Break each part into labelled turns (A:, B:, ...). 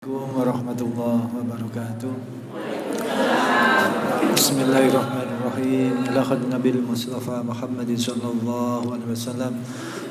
A: Assalamualaikum warahmatullahi wabarakatuh. Bismillahirrahmanirrahim. Ilahad Nabil Mustafa Muhammadin sallallahu alaihi wasallam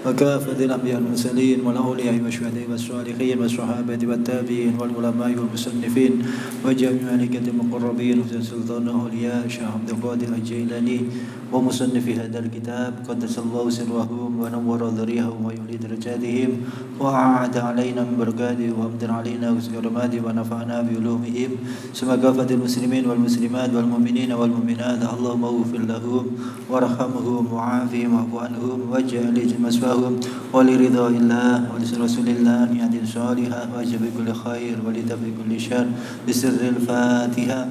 A: wa kafadil anbiya wal mursalin wal awliya wa syuhada'i was shalihin was sahabati wat tabi'in wal ulama'i wal musannifin wa jami'i malikatil muqarrabin wa sultanul awliya Syekh Abdul Qadir Al-Jailani wa musannifi hadzal kitab qaddasallahu sirrahum wa nawwara dharihahum wa yuli darajatihim wa a'ada alaina min barakatihi wa amdana alaina bismillahirrahmanirrahim wa nafa'ana bi ulumihim semoga fadil muslimin wal muslimat wal mu'minin wal mu'minat Allahumma ighfir lahum warhamhum wa'afihim wa'fu anhum waj'al maswahum wa li ridhaillah wa li rasulillah ni'atin salihah wa jabi kulli khair wa li tabi kulli syarr bisirril Fatiha.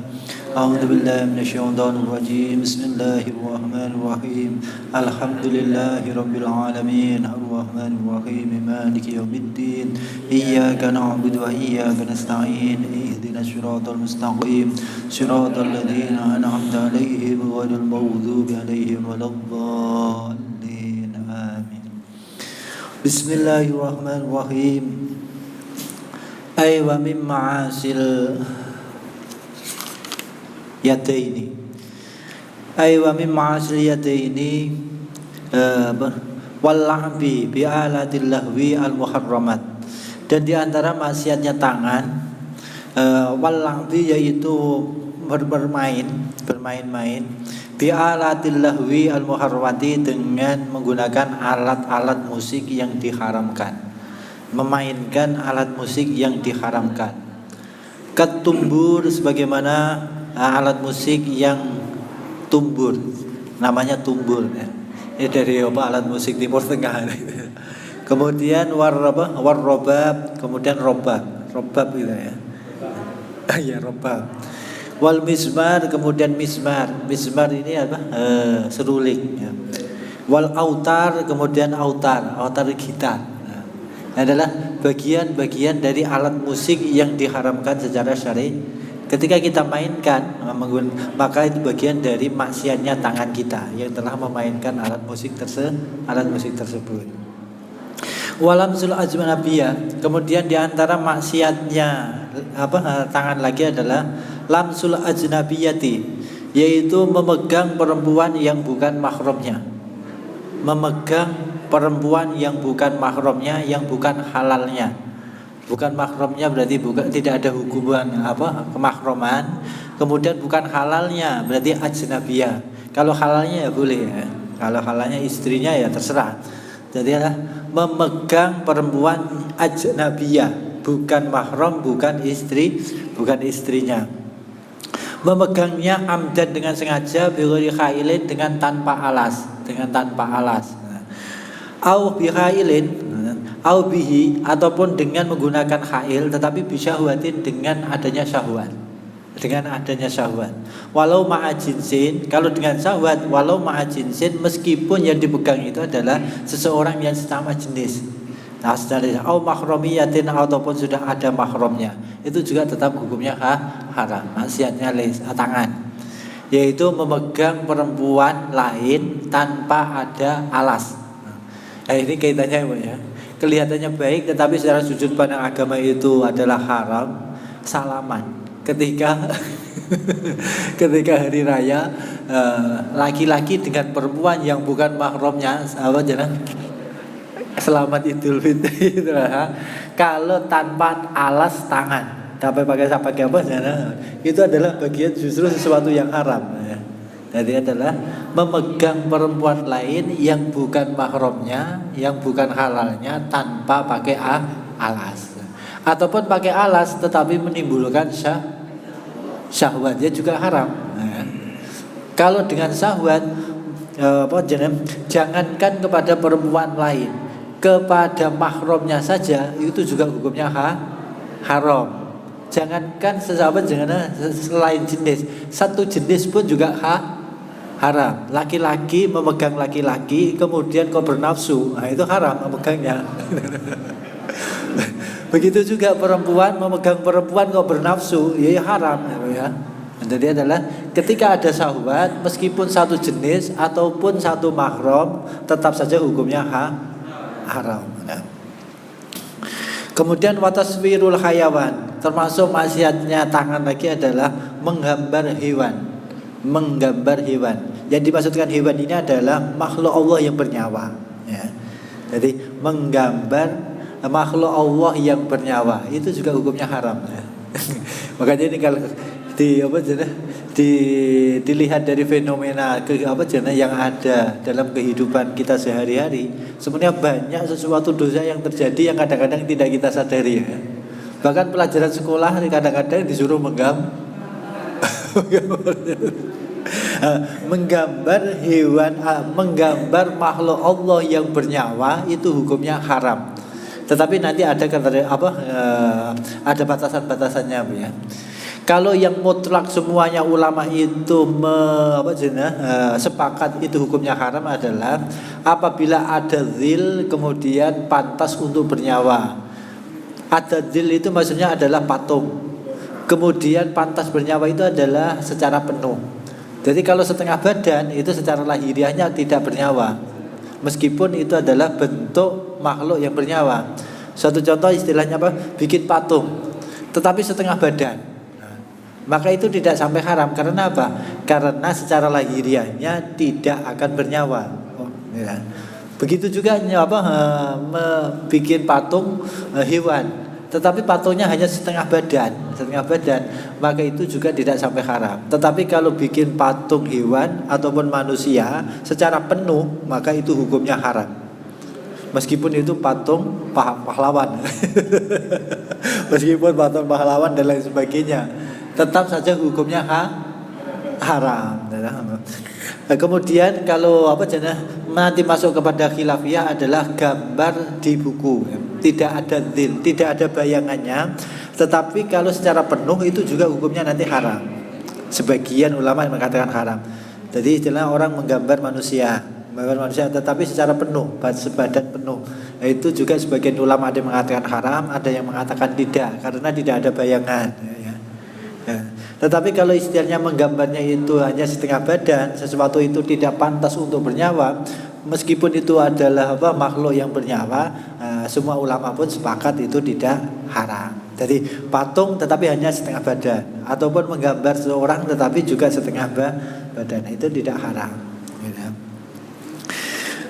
A: A'udzu billahi minasyaitonir rajim. Bismillahirrahmanirrahim. Alhamdulillahi rabbil alamin. Arrahmanir rahim. Maliki yaumiddin. Iyyaka na'budu wa iyyaka nasta'in. Ihdinas siratal mustaqim. Siratal ladzina an'amta 'alaihim ghairil maghdubi 'alaihim waladdallin. Amin. Bismillahirrahmanirrahim. Ay wa min ma'asil yadaini. Ay wa min ma'asil yadaini wal la'bi bi alatil lahwi al muharramat. Dan di antara maksiatnya tangan wal la'bi yaitu bermain-main bi alatil lahwi al muharramati dengan menggunakan alat-alat musik yang diharamkan. Memainkan alat musik yang diharamkan. Ketumbur sebagaimana alat musik yang tumbur, namanya tumbur ya. Ini dari alat musik Timur Tengah. Kemudian warrobab, kemudian robab gitu ya. Ya robab. Wal mismar, kemudian mismar ini apa? Seruling ya. Wal autar, kemudian autar gitar. Adalah bagian-bagian dari alat musik yang diharamkan secara syar'i. Ketika kita mainkan, maka itu bagian dari maksiatnya tangan kita yang telah memainkan alat musik tersebut. Walamsul ajnabiyah, kemudian di antara maksiatnya tangan lagi adalah lamsul ajnabiyati, yaitu memegang perempuan yang bukan mahramnya. Memegang perempuan yang bukan mahramnya, yang bukan halalnya. Bukan mahramnya berarti tidak ada hubungan kemahraman. Kemudian bukan halalnya berarti ajnabiyah. Kalau halalnya ya boleh ya. Kalau halalnya istrinya ya terserah. Jadi adalah memegang perempuan ajnabiyah, bukan mahram, bukan istrinya. Memegangnya amdan dengan sengaja, bighairi khailin dengan tanpa alas. Au bihailin au bihi, ataupun dengan menggunakan khail tetapi bisyahwatin, dengan adanya syahwat. Walau ma'a jinsin, kalau dengan syahwat walau ma'a jinsin, meskipun yang dipegang itu adalah seseorang yang sesama jenis. Nah, au mahramiyatin, ataupun sudah ada mahramnya, itu juga tetap hukumnya haram. Maksiatnya tangan, yaitu memegang perempuan lain tanpa ada alas. Nah, ini kaitannya ya. Kelihatannya baik tetapi secara sudut pandang agama itu adalah haram. Salaman ketika hari raya, laki-laki dengan perempuan yang bukan mahramnya, selamat Idul Fitri itu lah. Kalau tanpa alas tangan, pakai apa itu adalah bagian justru sesuatu yang haram ya. Jadi adalah memegang perempuan lain yang bukan mahramnya, yang bukan halalnya, tanpa pakai alas. Ataupun pakai alas tetapi menimbulkan syahwatnya juga haram. Nah, kalau dengan syahwat jangankan kepada perempuan lain, kepada mahramnya saja itu juga hukumnya haram. Jangankan selain jenis, satu jenis pun juga haram. Laki-laki memegang laki-laki, kemudian kau bernafsu, nah itu haram memegangnya. Begitu juga perempuan memegang perempuan kau bernafsu, ya haram ya. Jadi adalah ketika ada syahwat, meskipun satu jenis ataupun satu mahram, tetap saja hukumnya haram. Kemudian wataswirul hayawan, Termasuk maksiatnya tangan lagi adalah menggambar hewan. Menggambar hewan. Yang dimaksudkan hewan ini adalah makhluk Allah yang bernyawa, ya. Jadi menggambar makhluk Allah yang bernyawa itu juga hukumnya haram, ya. Makanya ini kalau dilihat dari fenomena yang ada dalam kehidupan kita sehari-hari, sebenarnya banyak sesuatu dosa yang terjadi yang kadang-kadang tidak kita sadari, ya. Bahkan pelajaran sekolah kadang-kadang disuruh menggambar hewan, menggambar makhluk Allah yang bernyawa itu hukumnya haram. Tetapi nanti ada ada batasan-batasannya, ya. Kalau yang mutlak semuanya ulama itu sepakat itu hukumnya haram adalah apabila ada zil kemudian pantas untuk bernyawa. Ada zil itu maksudnya adalah patung. Kemudian pantas bernyawa itu adalah secara penuh. Jadi kalau setengah badan itu secara lahiriahnya tidak bernyawa, meskipun itu adalah bentuk makhluk yang bernyawa. Suatu contoh istilahnya bikin patung, tetapi setengah badan. Maka itu tidak sampai haram. Karena apa? Karena secara lahiriahnya tidak akan bernyawa. Ya. Begitu juga bikin patung hewan, tetapi patungnya hanya setengah badan, maka itu juga tidak sampai haram. Tetapi kalau bikin patung hewan ataupun manusia secara penuh, maka itu hukumnya haram. Meskipun itu patung pahlawan, meskipun patung pahlawan dan lain sebagainya, tetap saja hukumnya haram. Kemudian kalau nanti masuk kepada khilafiyah adalah gambar di buku. Tidak ada zil, tidak ada bayangannya. Tetapi kalau secara penuh itu juga hukumnya nanti haram. Sebagian ulama yang mengatakan haram. Jadi istilah orang menggambar manusia, tetapi secara penuh, sebadan penuh. Itu juga sebagian ulama ada yang mengatakan haram, ada yang mengatakan tidak, karena tidak ada bayangan. Ya. Tetapi kalau istilahnya menggambarnya itu hanya setengah badan, sesuatu itu tidak pantas untuk bernyawa, meskipun itu adalah makhluk yang bernyawa, semua ulama pun sepakat itu tidak haram. Jadi patung tetapi hanya setengah badan, ataupun menggambar seorang tetapi juga setengah badan, itu tidak haram. Ya.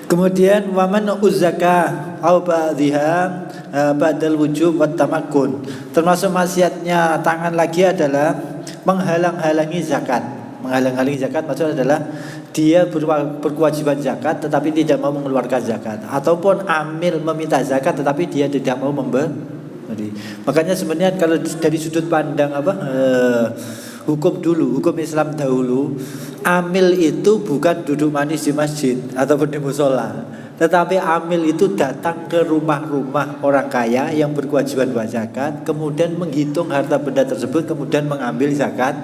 A: Kemudian waman uzzaka au ba'dhiha ba'dal wujub wat tamakkun. Termasuk maksiatnya tangan lagi adalah menghalang-halangi zakat. Menghalang-halangi zakat maksudnya adalah dia berkewajiban zakat tetapi tidak mau mengeluarkan zakat, ataupun amil meminta zakat tetapi dia tidak mau memberi. Makanya sebenarnya kalau dari sudut pandang hukum Islam dahulu, amil itu bukan duduk manis di masjid ataupun di musola, tetapi amil itu datang ke rumah-rumah orang kaya yang berkewajiban bayar zakat, kemudian menghitung harta benda tersebut, kemudian mengambil zakat.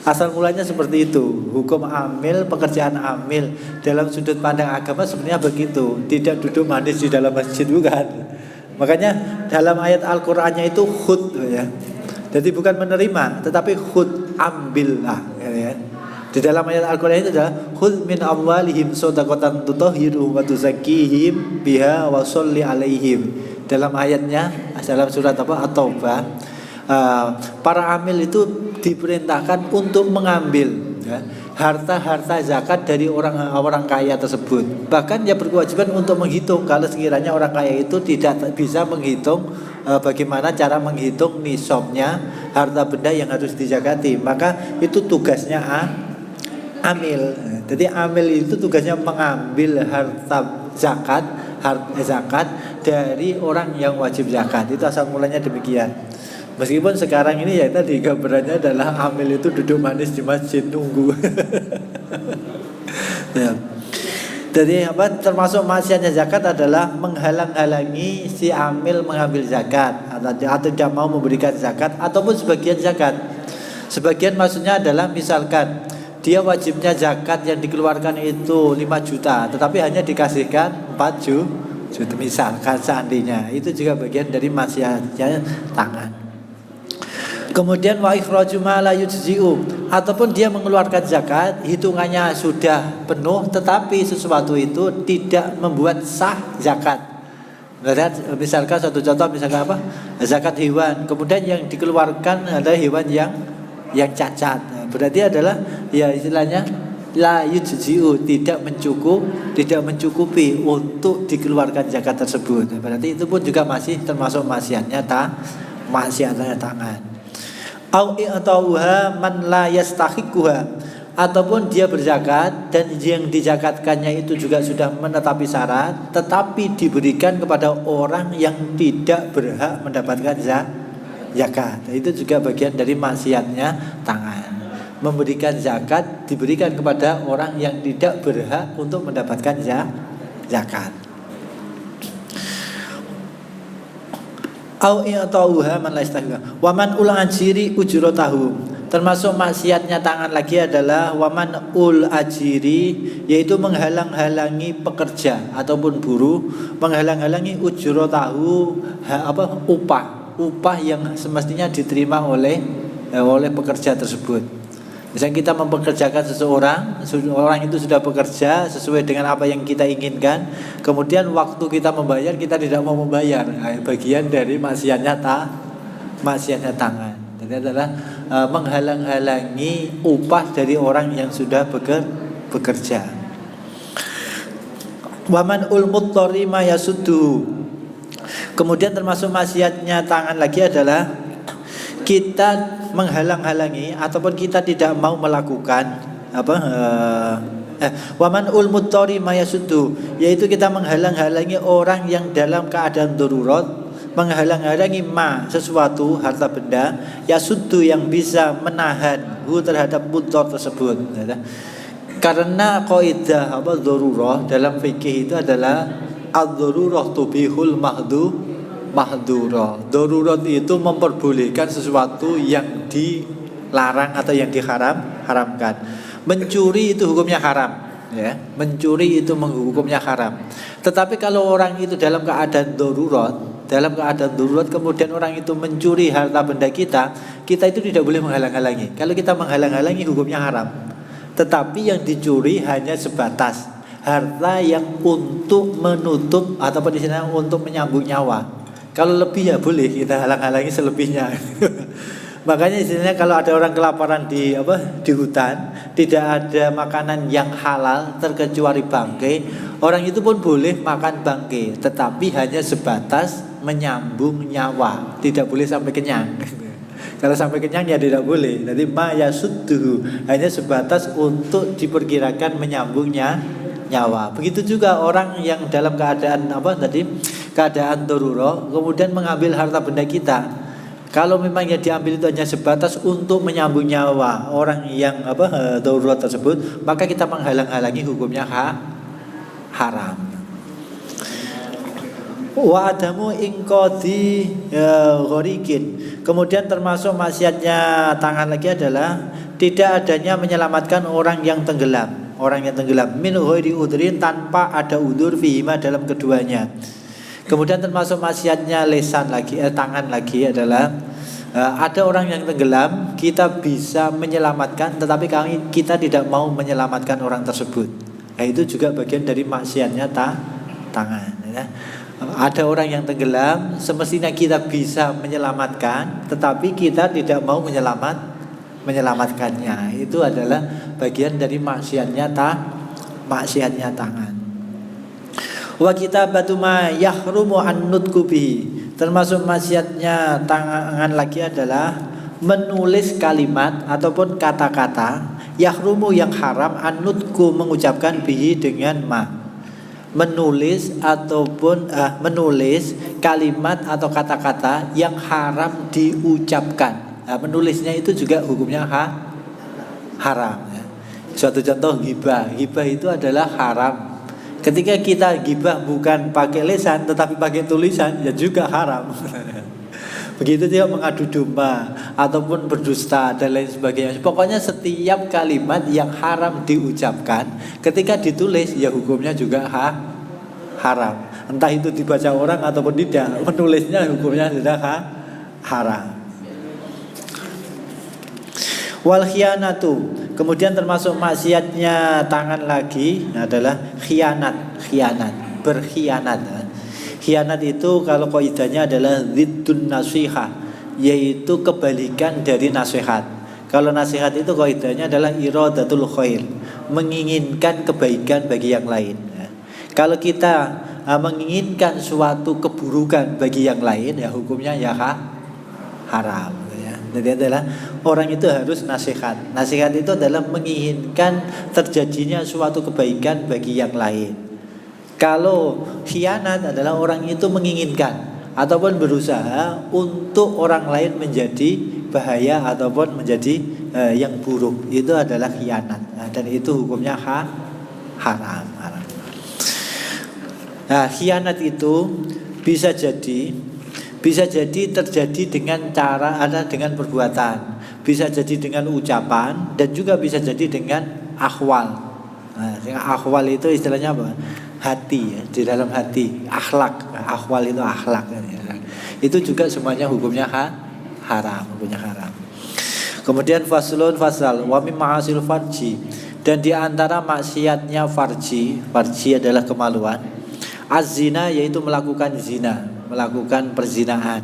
A: Asal mulanya seperti itu. Hukum amil, pekerjaan amil dalam sudut pandang agama sebenarnya begitu. Tidak duduk manis di dalam masjid, bukan. Makanya dalam ayat Al-Qur'annya itu khud, ya. Jadi bukan menerima, tetapi khud, ambillah, ya. Di dalam ayat Al-Qur'an itu adalah khud min amwalihim shadaqatan tutahhiruhum wa tuzakkihim biha wa sholli alaihim. Dalam ayatnya dalam surat At-Taubah, para amil itu diperintahkan untuk mengambil, ya, harta-harta zakat dari orang kaya tersebut. Bahkan dia berkewajiban untuk menghitung kalau sekiranya orang kaya itu tidak bisa menghitung bagaimana cara menghitung nisabnya harta benda yang harus dizakati, maka itu tugasnya amil. Jadi amil itu tugasnya mengambil harta zakat dari orang yang wajib zakat. Itu asal mulanya demikian. Meskipun sekarang ini ya tadi gambarannya adalah amil itu duduk manis di masjid nunggu. Ya. Jadi termasuk maksiatnya zakat adalah menghalang-halangi si amil mengambil zakat atau tidak mau memberikan zakat ataupun sebagian zakat. Sebagian maksudnya adalah misalkan dia wajibnya zakat yang dikeluarkan itu 5 juta, tetapi hanya dikasihkan 4 juta misalkan seandainya. Itu juga bagian dari maksiatnya tangan. Kemudian wa ikhraju ma la yujzi'u, ataupun dia mengeluarkan zakat hitungannya sudah penuh tetapi sesuatu itu tidak membuat sah zakat. Misalkan satu contoh, misalkan apa? Zakat hewan. Kemudian yang dikeluarkan adalah hewan yang cacat. Nah, berarti adalah ya istilahnya la yujzi'u, tidak mencukupi untuk dikeluarkan zakat tersebut. Nah, berarti itu pun juga masih termasuk maksiatnya tangan. Au i'tauha man la yastahiquha, ataupun dia berzakat dan yang dizakatkannya itu juga sudah menetapi syarat, tetapi diberikan kepada orang yang tidak berhak mendapatkan zakat. Itu juga bagian dari maksiatnya tangan. Memberikan zakat diberikan kepada orang yang tidak berhak untuk mendapatkan zakat. Au i'tauha man la yastahiquha wa man ul ajiri ujratahu. Termasuk maksiatnya tangan lagi adalah waman ul ajiri, yaitu menghalang-halangi pekerja ataupun buruh, menghalang-halangi ujrotahu, upah yang semestinya diterima oleh pekerja tersebut. Misalnya kita mempekerjakan orang itu sudah bekerja sesuai dengan apa yang kita inginkan, kemudian waktu kita membayar kita tidak mau membayar, bagian dari maksiatnya tangan. Jadi adalah menghalang-halangi upah dari orang yang sudah bekerja. Waman ul muttori ma yasuddu. Kemudian termasuk maksiatnya tangan lagi adalah kita menghalang-halangi ataupun kita tidak mau melakukan waman ul muttori ma yasuddu, yaitu kita menghalang-halangi orang yang dalam keadaan darurat, menghalang-halangi sesuatu harta benda yasuddu yang bisa menahan terhadap mutor tersebut. Karena kaidah darurah dalam fikih itu adalah ad-darurah tubihul mahdurah. Darurat itu memperbolehkan sesuatu yang dilarang atau yang diharamkan. Mencuri itu hukumnya haram, ya. Mencuri itu hukumnya haram. Tetapi kalau orang itu dalam keadaan darurat kemudian orang itu mencuri harta benda kita itu tidak boleh menghalang-halangi. Kalau kita menghalang-halangi hukumnya haram. Tetapi yang dicuri hanya sebatas harta yang untuk menutup ataupun istilahnya untuk menyambung nyawa. Kalau lebih ya boleh kita halang-halangi selebihnya. Makanya istilahnya kalau ada orang kelaparan di hutan, tidak ada makanan yang halal terkecuali bangkai, orang itu pun boleh makan bangkai, tetapi hanya sebatas menyambung nyawa, tidak boleh sampai kenyang. Kalau sampai kenyang ya tidak boleh. Jadi ma yasuddu hanya sebatas untuk diperkirakan menyambungnya nyawa. Begitu juga orang yang dalam keadaan keadaan darurat kemudian mengambil harta benda kita. Kalau memang yang diambil itu hanya sebatas untuk menyambung nyawa orang yang darurat tersebut, maka kita menghalang-halangi hukumnya haram. Wa adamu inqadi ghariqin. Kemudian termasuk maksiatnya tangan lagi adalah tidak adanya menyelamatkan orang yang tenggelam. Orang yang tenggelam min ghairi udhrin, tanpa ada udzur fihima dalam keduanya. Kemudian termasuk maksiatnya tangan lagi adalah ada orang yang tenggelam, kita bisa menyelamatkan, tetapi kita tidak mau menyelamatkan orang tersebut. Nah, itu juga bagian dari maksiatnya tangan. Ya. Ada orang yang tenggelam, semestinya kita bisa menyelamatkan, tetapi kita tidak mau menyelamatkannya. Itu adalah bagian dari maksiatnya tangan. Wa kitabatu ma yahrumu an nutqu bihi. Termasuk maksiatnya tangan lagi adalah menulis kalimat ataupun kata-kata yahrumu yang haram an nutqu mengucapkan bihi dengan ma. Menulis kalimat atau kata-kata yang haram diucapkan. Nah, menulisnya itu juga hukumnya haram. Suatu contoh ghibah itu adalah haram. Ketika kita ghibah bukan pakai lisan tetapi pakai tulisan, ya juga haram. Begitu juga mengadu domba ataupun berdusta dan lain sebagainya. Pokoknya setiap kalimat yang haram diucapkan ketika ditulis, ya hukumnya juga haram. Entah itu dibaca orang ataupun tidak, menulisnya hukumnya sudah haram. Wal khianatu. Kemudian termasuk maksiatnya tangan lagi adalah berkhianat. Khianat itu kalau kaidahnya adalah ziddun nasihah, yaitu kebalikan dari nasihat. Kalau nasihat itu kaidahnya adalah iradatul khair, menginginkan kebaikan bagi yang lain. Kalau kita menginginkan suatu keburukan bagi yang lain, ya hukumnya ya haram. Jadi adalah orang itu harus nasihat. Nasihat itu adalah menginginkan terjadinya suatu kebaikan bagi yang lain. Kalau khianat adalah orang itu menginginkan ataupun berusaha untuk orang lain menjadi bahaya ataupun menjadi yang buruk. Itu adalah khianat. Dan itu hukumnya haram. Nah, khianat itu bisa jadi terjadi dengan cara dengan perbuatan, bisa jadi dengan ucapan, dan juga bisa jadi dengan akhwal. Nah, akhwal itu istilahnya apa? Hati, ya, di dalam hati, akhlak. Akhwal itu akhlak. Itu juga semuanya hukumnya haram, hukumnya haram. Kemudian fasal wa min ma'asil farji, dan di antara maksiatnya farji adalah kemaluan. Az-zina yaitu melakukan zina, melakukan perzinahan.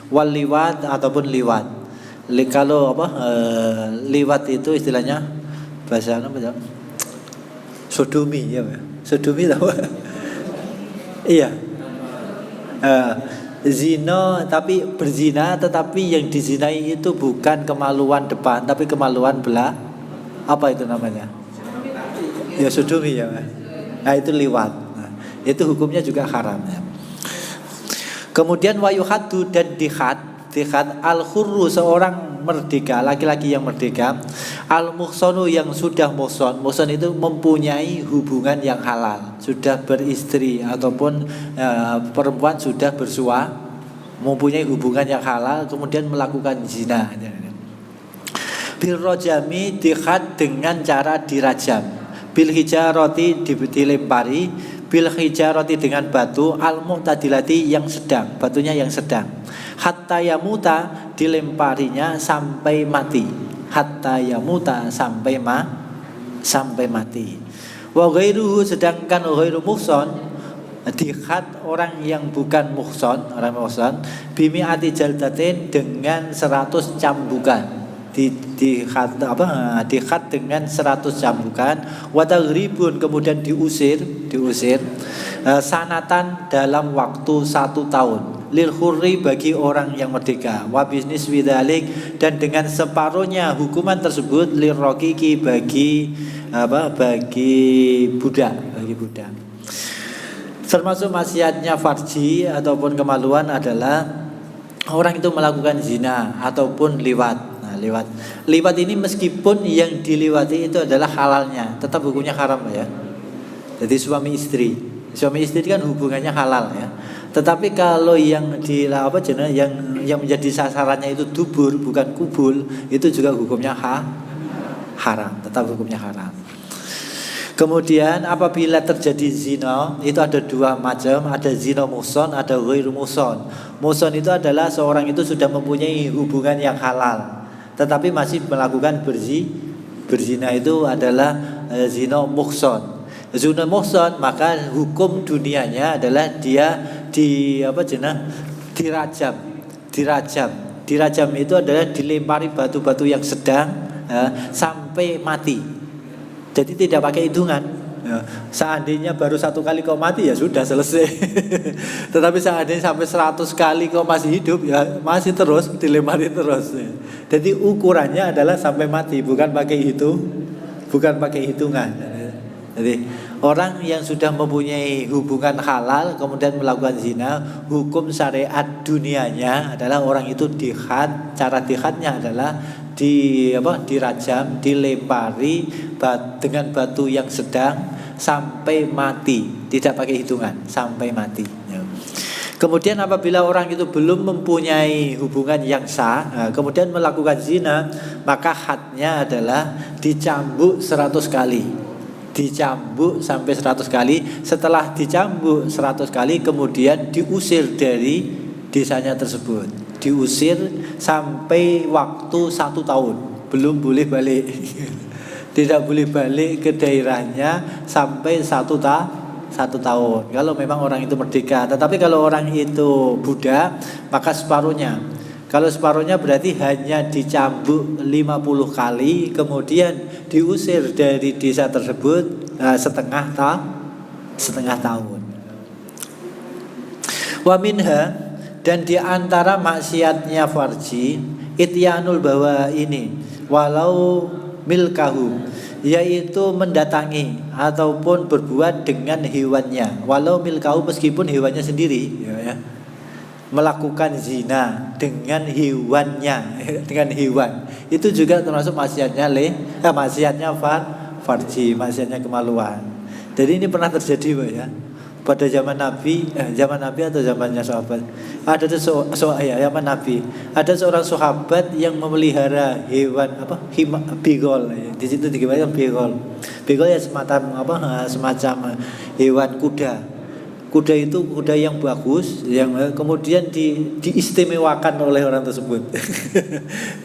A: Wal liwat ataupun liwat. Kalau liwat itu istilahnya bahasa apa? Sodomi ya, sodomi tahu? Iya. Zina tapi berzina, tetapi yang dizinai itu bukan kemaluan depan tapi kemaluan belah. Apa itu namanya? Ya sodomi ya. Nah, itu liwat. Itu hukumnya juga haram ya. Kemudian wayuhadu dan dihad al-khurru seorang merdeka, laki-laki yang merdeka, al-muhsonu yang sudah muhson itu mempunyai hubungan yang halal, sudah beristri ataupun perempuan sudah bersua, mempunyai hubungan yang halal kemudian melakukan zina. Bil rojami dihad dengan cara dirajam, bil hijarati dilempari, bil hijarati dengan batu, al mu'tadilati yang sedang, batunya yang sedang, hatta yamuta dilemparinya sampai mati, hatta yamuta sampai mati. Wa ghairuhu sedangkan ghairu muhson dihad orang yang bukan muhson, orang muhson bimi'ati jaldatin dengan 100 cambukan. Dihad dengan 100 cambukan, wa taghribun kemudian diusir sanatan dalam waktu 1 tahun, lil hurri bagi orang yang merdeka, wa bisnis widalik dan dengan separuhnya hukuman tersebut lil rokiki bagi budak. Termasuk maksiatnya farji ataupun kemaluan adalah orang itu melakukan zina ataupun liwat. Liwat ini meskipun yang diliwati itu adalah halalnya, tetap hukumnya haram ya. Jadi suami istri kan hubungannya halal ya. Tetapi kalau yang yang menjadi sasarannya itu dubur bukan kubul, itu juga hukumnya haram, tetap hukumnya haram. Kemudian apabila terjadi zina itu ada 2 macam, ada zina muhson, ada ghairu muhson. Muhson itu adalah seorang itu sudah mempunyai hubungan yang halal tetapi masih melakukan berzina, itu adalah zina muhson. Zina muhson maka hukum dunianya adalah dia dirajam itu adalah dilempari batu-batu yang sedang sampai mati. Jadi tidak pakai hitungan. Seandainya baru 1 kali kau mati ya sudah selesai. Tetapi seandainya sampai 100 kali kau masih hidup ya masih terus dilempari terus. Jadi ukurannya adalah sampai mati, bukan pakai hitungan. Jadi orang yang sudah mempunyai hubungan halal kemudian melakukan zina, hukum syariat dunianya adalah orang itu dihad. Cara dihadnya adalah dirajam, dilempari dengan batu yang sedang sampai mati, tidak pakai hitungan, sampai mati. Kemudian apabila orang itu belum mempunyai hubungan yang sah, kemudian melakukan zina, maka hadnya adalah dicambuk 100 kali. Dicambuk sampai 100 kali. Setelah dicambuk 100 kali kemudian diusir dari desanya tersebut. Diusir sampai waktu 1 tahun, belum boleh balik. Tidak boleh balik ke daerahnya sampai 1 1 tahun. Kalau memang orang itu merdeka. Tetapi kalau orang itu Buddha, maka separuhnya. Kalau separuhnya berarti hanya dicambuk 50 kali, kemudian diusir dari desa tersebut setengah tahun. Wa minha, dan di antara maksiatnya farji ityanul bawa ini walau milkahu, yaitu mendatangi ataupun berbuat dengan hewannya, walau milkahu meskipun hewannya sendiri, ya. Melakukan zina dengan hewannya, dengan hewan itu juga termasuk maksiatnya maksiatnya farji, maksiatnya kemaluan. Jadi ini pernah terjadi, Pak, ya. Pada zaman Nabi atau zamannya sahabat, ada zaman Nabi, ada seorang sahabat yang memelihara hewan bigol. Di situ digambarkan bigol. Bigol ya semacam hewan kuda. Kuda itu kuda yang bagus, yang kemudian diistimewakan oleh orang tersebut.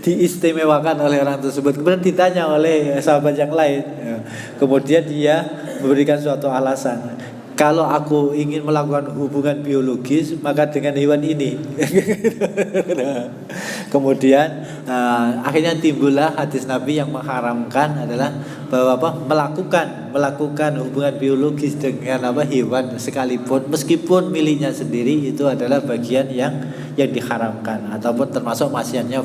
A: Diistimewakan oleh orang tersebut. Kemudian ditanya oleh sahabat yang lain. Kemudian dia memberikan suatu alasan. Kalau aku ingin melakukan hubungan biologis, maka dengan hewan ini. Kemudian akhirnya timbullah hadis Nabi yang mengharamkan adalah bahwa melakukan hubungan biologis dengan hewan sekalipun, meskipun miliknya sendiri, itu adalah bagian yang diharamkan ataupun termasuk maksiatnya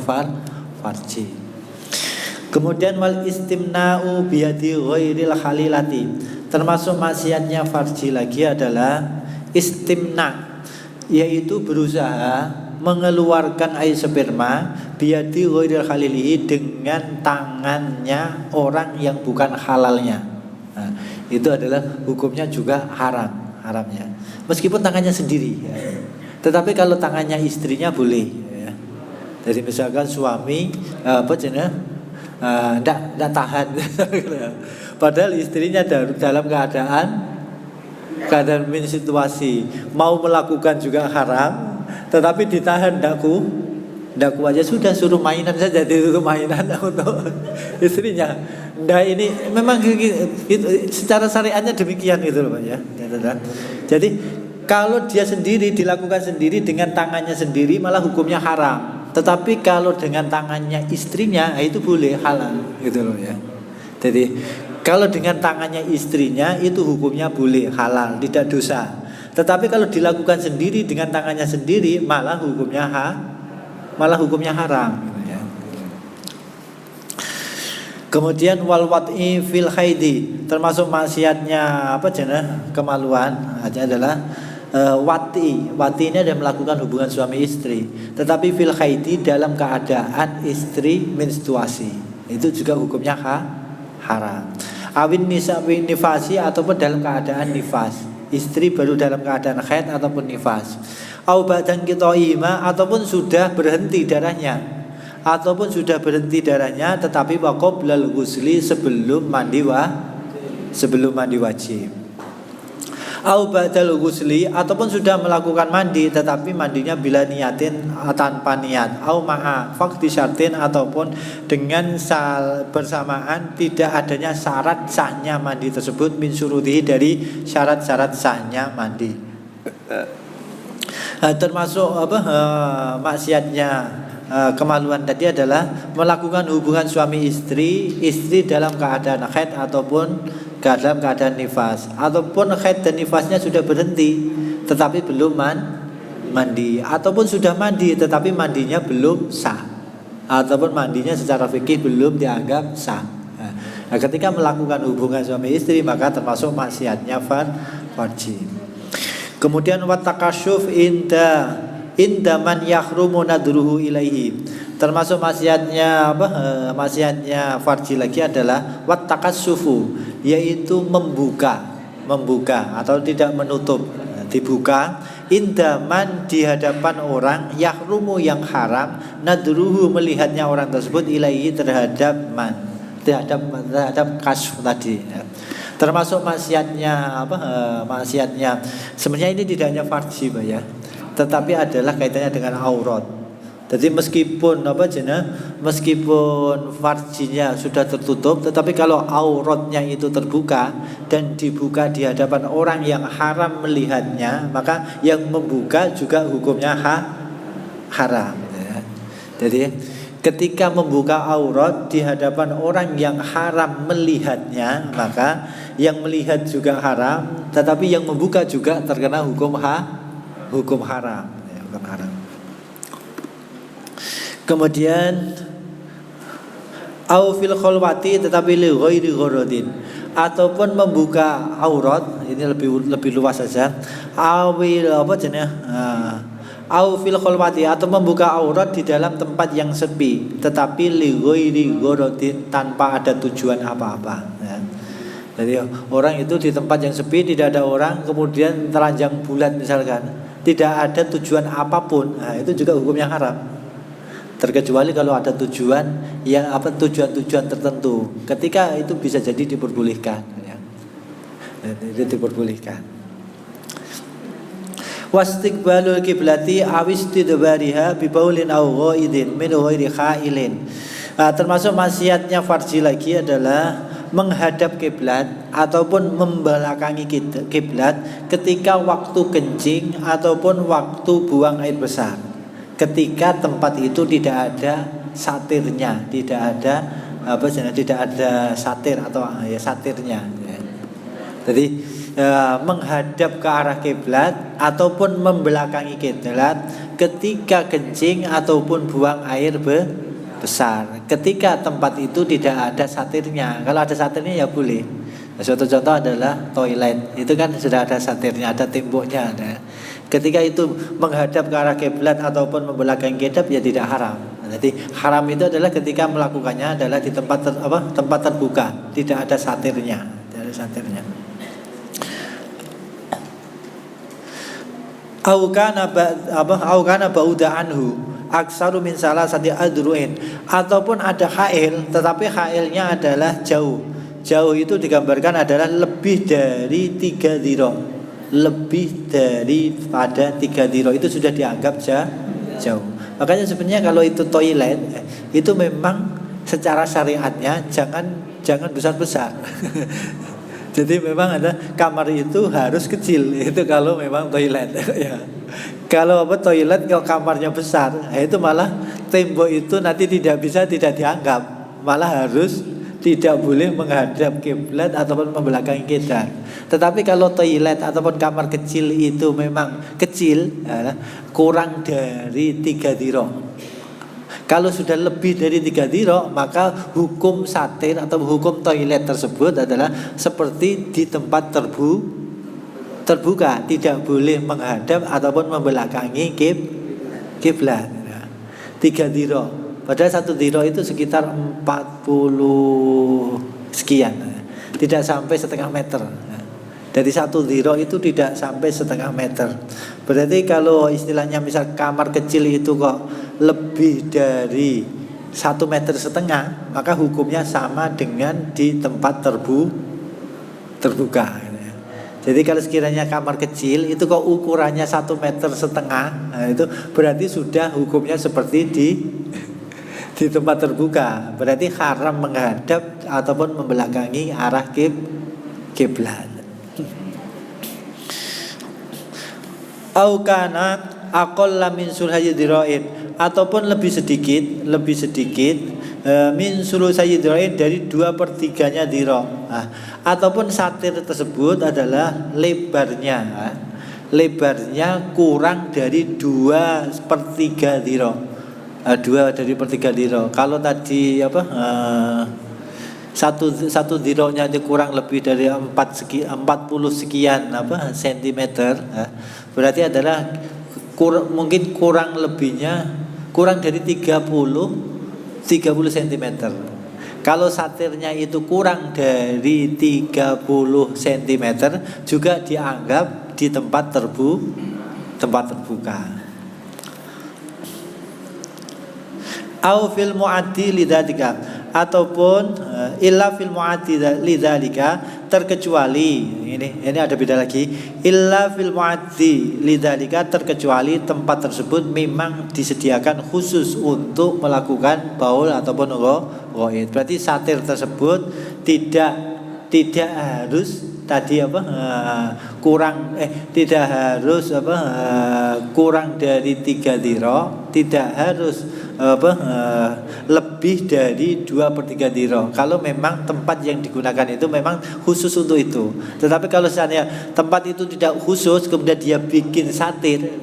A: farji. Kemudian wal istimna'u biyadi ghairil halilati, termasuk maksiatnya farji lagi adalah istimna, yaitu berusaha mengeluarkan air sperma biyadi ghairil halilihi, dengan tangannya orang yang bukan halalnya. Nah, itu adalah hukumnya juga haramnya. Meskipun tangannya sendiri, ya. Tetapi kalau tangannya istrinya boleh, ya. Jadi misalkan suami tidak tahan, padahal istrinya dalam keadaan situasi mau melakukan juga haram, tetapi ditahan daku aja, sudah suruh mainan saja, disuruh mainan untuk istrinya. Nah ini memang secara syariatnya demikian gitu loh, Pak, ya. Jadi kalau dia sendiri, dilakukan sendiri dengan tangannya sendiri, malah hukumnya haram. Tetapi kalau dengan tangannya istrinya, itu boleh, halal gitu loh, ya. Jadi kalau dengan tangannya istrinya itu hukumnya boleh, halal, tidak dosa. Tetapi kalau dilakukan sendiri dengan tangannya sendiri, malah hukumnya haram, gitu, ya. Kemudian wal wat'i fil haidi, termasuk maksiatnya kemaluan adalah wati ini ada melakukan hubungan suami istri, tetapi fil haidi, dalam keadaan istri menstruasi, itu juga hukumnya haram. Awin nifasi, ataupun dalam keadaan nifas, istri baru dalam keadaan haid ataupun nifas. Au badan qitaima, ataupun sudah berhenti darahnya, tetapi waqoblal ghusli, sebelum mandi wajib. Au ba'dal ghusli, ataupun sudah melakukan mandi tetapi mandinya bila niatin, tanpa niat. Au ma'a faqdi syartin, ataupun dengan bersamaan tidak adanya syarat sahnya mandi tersebut, min syurutihi, dari syarat-syarat sahnya mandi. Termasuk maksiatnya kemaluan tadi adalah melakukan hubungan suami istri dalam keadaan haid ataupun dalam keadaan nifas, ataupun haid dan nifasnya sudah berhenti tetapi belum mandi, ataupun sudah mandi tetapi mandinya belum sah, ataupun mandinya secara fikih belum dianggap sah. Nah, ketika melakukan hubungan suami istri, maka termasuk maksiatnya farji. Kemudian wattakasyuf inda man yahrumu nadruhu ilaihi, termasuk maksiatnya farji lagi adalah wattakassufu, yaitu membuka atau tidak menutup, dibuka, indaman, di hadapan orang, yahrumu, yang haram, nadruhu, melihatnya orang tersebut, ilaihi, terhadap kasf tadi, ya. Termasuk maksiatnya sebenarnya ini tidak hanya farji, Pak, ya, tetapi adalah kaitannya dengan aurat. Jadi meskipun meskipun farjinya sudah tertutup, tetapi kalau auratnya itu terbuka dan dibuka di hadapan orang yang haram melihatnya, maka yang membuka juga hukumnya haram. Ya. Jadi ketika membuka aurat di hadapan orang yang haram melihatnya, maka yang melihat juga haram, tetapi yang membuka juga terkena hukum haram. Ya, hukum haram. Kemudian au fil khalwati tetapi li ghairi gharadin, ataupun membuka aurat, ini lebih luas saja. Awil au fil khalwati, atau membuka aurat di dalam tempat yang sepi tetapi li ghairi gharadin, tanpa ada tujuan apa-apa ya. Jadi orang itu di tempat yang sepi, tidak ada orang, kemudian telanjang bulat misalkan, tidak ada tujuan apapun, nah, itu juga hukumnya haram. Terkecuali kalau ada tujuan tujuan tertentu, ketika itu bisa jadi diperbolehkan ya. Itu diperbolehkan. Wastiqbalul kiblati awistidbariha bi baulin aw ghaidin min ghairi khailin. Termasuk maksiatnya farji lagi adalah menghadap kiblat ataupun membelakangi kiblat ketika waktu kencing ataupun waktu buang air besar. Ketika tempat itu tidak ada satirnya, tidak ada satir atau ya satirnya. Ya. Jadi menghadap ke arah kiblat ataupun membelakangi kiblat ketika kencing ataupun buang air besar. Ketika tempat itu tidak ada satirnya. Kalau ada satirnya ya boleh. Nah, suatu contoh adalah toilet. Itu kan sudah ada satirnya, ada temboknya. Ada. Ketika itu menghadap ke arah kiblat ataupun membelakangi kiblat ya tidak haram. Jadi haram itu adalah ketika melakukannya adalah di tempat terbuka, tidak ada satirnya, tidak ada satirnya. Au kana ba'uda anhu aksaru min salasati adruin, ataupun ada hail tetapi hailnya adalah jauh. Jauh itu digambarkan adalah lebih dari 3 dhira. Lebih daripada 3 dhira itu sudah dianggap jauh. Makanya sebenarnya kalau itu toilet itu memang secara syariatnya jangan besar-besar. Jadi memang ada kamar itu harus kecil, itu kalau memang toilet ya. Kalau toilet kalau kamarnya besar, itu malah tembok itu nanti tidak dianggap, malah harus tidak boleh menghadap kiblat ataupun membelakangi kiblat. Tetapi kalau toilet ataupun kamar kecil itu memang kecil, ya, kurang dari 3 dhira. Kalau sudah lebih dari 3 dhira, maka hukum satir atau hukum toilet tersebut adalah seperti di tempat terbuka, tidak boleh menghadap ataupun membelakangi kiblat. 3 dhira. Padahal 1 dhira itu sekitar 40 sekian, tidak sampai setengah meter. Dari 1 dhira itu tidak sampai setengah meter. Berarti kalau istilahnya misal kamar kecil itu kok lebih dari 1,5 meter, maka hukumnya sama dengan di tempat terbuka. Jadi kalau sekiranya kamar kecil itu kok ukurannya 1,5 meter, nah itu berarti sudah hukumnya seperti di tempat terbuka, berarti haram menghadap ataupun membelakangi arah kiblat. Au kana aqalla min sulhayi dhira'in, ataupun lebih sedikit min sulhayi dhira'in, dari 2/3 dhira. Nah, ataupun satir tersebut adalah lebarnya kurang dari 2/3 dhira. 2/3 dhira. Kalau tadi satu dhiranya itu kurang lebih dari 40 sekian sentimeter, berarti adalah mungkin kurang lebihnya kurang dari 30 sentimeter. Kalau satirnya itu kurang dari 30 sentimeter juga dianggap di tempat terbuka. Au fil mu'addi lidzatika, ataupun illa fil mu'addi lidzalika, terkecuali ini ada beda lagi, illa fil mu'addi lidzalika, terkecuali tempat tersebut memang disediakan khusus untuk melakukan baul ataupun ghaid. Berarti satir tersebut tidak harus tadi tidak harus kurang dari 3 dhira, tidak harus lebih dari 2/3 dhira. Kalau memang tempat yang digunakan itu memang khusus untuk itu. Tetapi kalau misalnya tempat itu tidak khusus, kemudian dia bikin satir,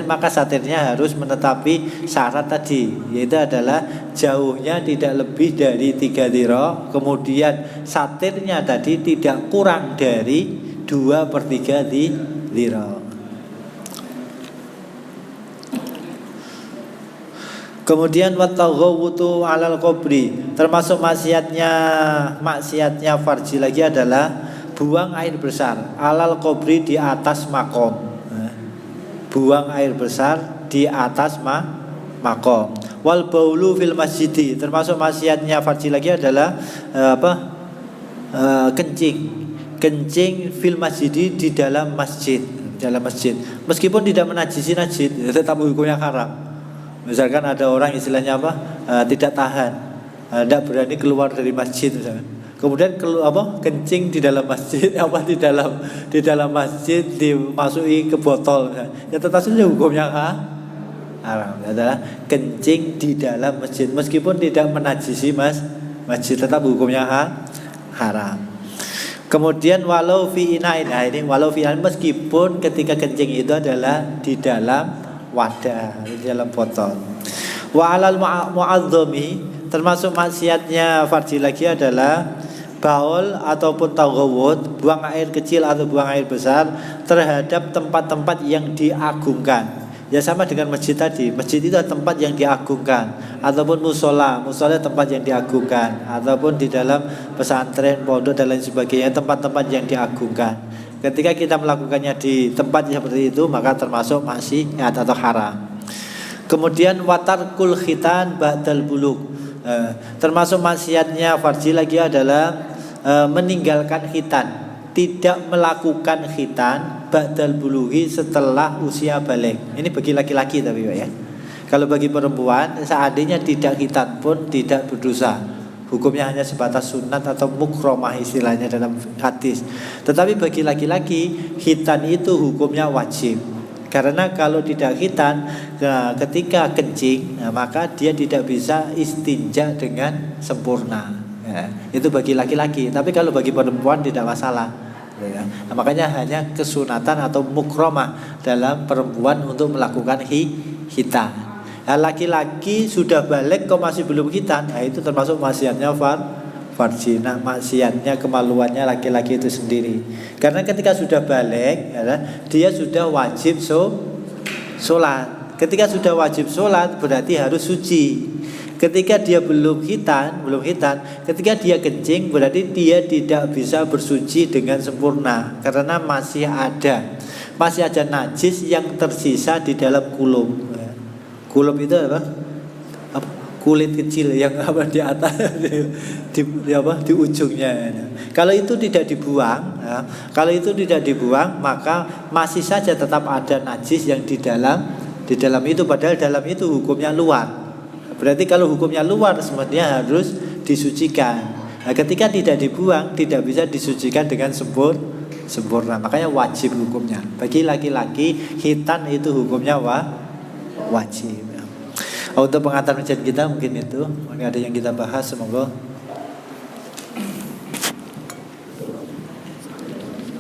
A: maka satirnya harus menetapi syarat tadi, yaitu adalah jauhnya tidak lebih dari 3 dhira, kemudian satirnya tadi tidak kurang dari 2/3 dhira. Kemudian wataghawutu 'alal qabri, termasuk maksiatnya farji lagi adalah buang air besar 'alal qabri, di atas makom. Buang air besar di atas makom. Wal baulu fil masjidi, termasuk maksiatnya farji lagi adalah kencing fil masjidi, di dalam masjid. Meskipun tidak menajisi masjid, tetap hukumnya haram. Misalkan ada orang istilahnya tidak tahan, tidak berani keluar dari masjid misalkan. Kemudian kencing di dalam masjid, di dalam masjid dimasuki ke botol misalkan. Ya tetap saja hukumnya haram. Adalah kencing di dalam masjid meskipun tidak menajisi masjid, tetap hukumnya haram. Kemudian walau fi inain, walau fi inain, meskipun ketika kencing itu adalah di dalam wadah, di dalam botol. Wa 'alal mu'azzami, termasuk maksiatnya farji lagi adalah baul ataupun taghawud, buang air kecil atau buang air besar terhadap tempat-tempat yang diagungkan. Ya sama dengan masjid tadi. Masjid itu tempat yang diagungkan, ataupun musola tempat yang diagungkan, ataupun di dalam pesantren, pondok dan lain sebagainya, tempat-tempat yang diagungkan. Ketika kita melakukannya di tempat seperti itu, maka termasuk maksiat atau haram. Kemudian watarkul khitan ba'dal buluk, termasuk maksiatnya farji lagi adalah meninggalkan khitan, tidak melakukan khitan ba'dal buluhi, setelah usia balik. Ini bagi laki-laki tapi ya. Kalau bagi perempuan seandainya tidak khitan pun tidak berdosa. Hukumnya hanya sebatas sunat atau mukromah istilahnya dalam hadis. Tetapi bagi laki-laki khitan itu hukumnya wajib. Karena kalau tidak khitan, ketika kencing, maka dia tidak bisa istinja dengan sempurna. Itu bagi laki-laki. Tapi kalau bagi perempuan tidak masalah. Makanya hanya kesunatan atau mukromah dalam perempuan untuk melakukan khitan. Laki-laki sudah balik kok masih belum khitan, itu termasuk maksiatnya farji. Maksiatnya, kemaluannya laki-laki itu sendiri. Karena ketika sudah balik, dia sudah wajib sholat. Ketika sudah wajib sholat berarti harus suci. Ketika dia belum khitan, ketika dia kencing berarti dia tidak bisa bersuci dengan sempurna, karena masih ada najis yang tersisa di dalam kulum. Kulum itu kulit kecil yang di atas di ujungnya. Kalau itu tidak dibuang, maka masih saja tetap ada najis yang di dalam itu, padahal dalam itu hukumnya luar. Berarti kalau hukumnya luar sebenarnya harus disucikan. Ketika tidak dibuang, tidak bisa disucikan dengan sempurna. Makanya wajib hukumnya. Bagi laki-laki khitan itu hukumnya wajib. Untuk pengantar menjadi kita mungkin itu. Mungkin ada yang kita bahas, semoga